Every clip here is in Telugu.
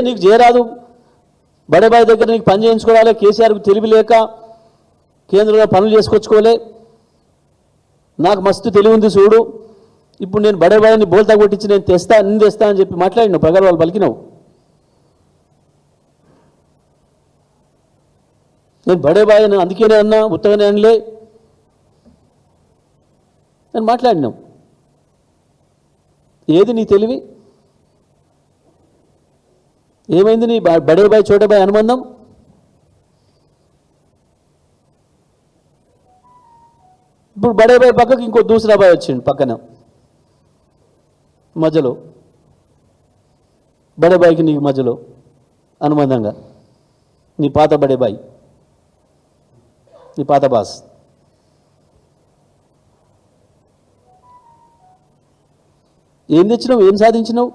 నీకు చేయరాదు, బడేబాయి దగ్గర నీకు పని చేయించుకోవాలి, కేసీఆర్కు తెలివి లేక కేంద్రంలో పనులు చేసుకొచ్చుకోలే, నాకు మస్తు తెలివి ఉంది చూడు, ఇప్పుడు నేను బడేబాయిని బోల్తా కొట్టించి నేను తెస్తా అని చెప్పి మాట్లాడినావు, ప్రగల్భాలు పలికినావు. నేను బడేబాయిని అందుకేనే అన్నా, ఉత్తగానే అనలే, నేను మాట్లాడినావు. ఏది నీ తెలివి? ఏమైంది నీ బడేబాయి చోటబాయి అనుబంధం? ఇప్పుడు బడేబాయి పక్కకి ఇంకో దూసరాబాయి వచ్చిండు పక్కన మధ్యలో, బడేబాయికి నీకు మధ్యలో అనుబంధంగా నీ పాత బడేబాయి, నీ పాత బాస్. ఏం తెచ్చినావు, ఏం సాధించినావు?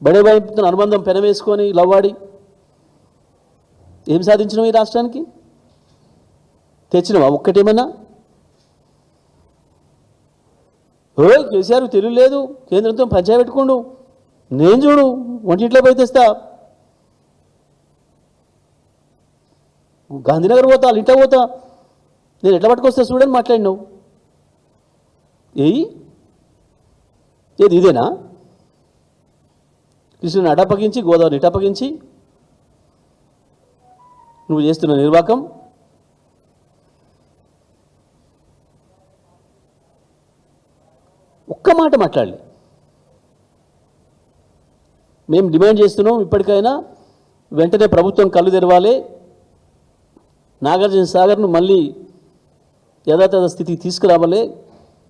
బడేబాయి అనుబంధం పెనవేసుకొని లవ్వాడి ఏం సాధించినావు ఈ రాష్ట్రానికి? తెచ్చినావా ఒక్కటేమన్నా? కేసీఆర్ తెలివి లేదు, కేంద్రంతో పంచాయతీ పెట్టుకోండు, నేను చూడు వంటింట్లో పోయి తెస్తా, గాంధీనగర్ పోతా, వాళ్ళ ఇంట్లో పోతా, నేను ఎట్లా పట్టుకొస్తా చూడని మాట్లాడినావు. ఏది ఇదేనా? కృష్ణుని అటపగించి గోదావరిని ఇటపగించి నువ్వు చేస్తున్న నిర్వాకం. ఒక్క మాట మాట్లాడలే. మేము డిమాండ్ చేస్తున్నాం, ఇప్పటికైనా వెంటనే ప్రభుత్వం కళ్ళు తెరవాలి, నాగార్జున సాగర్ను మళ్ళీ యథాతథ స్థితికి తీసుకురావాలి.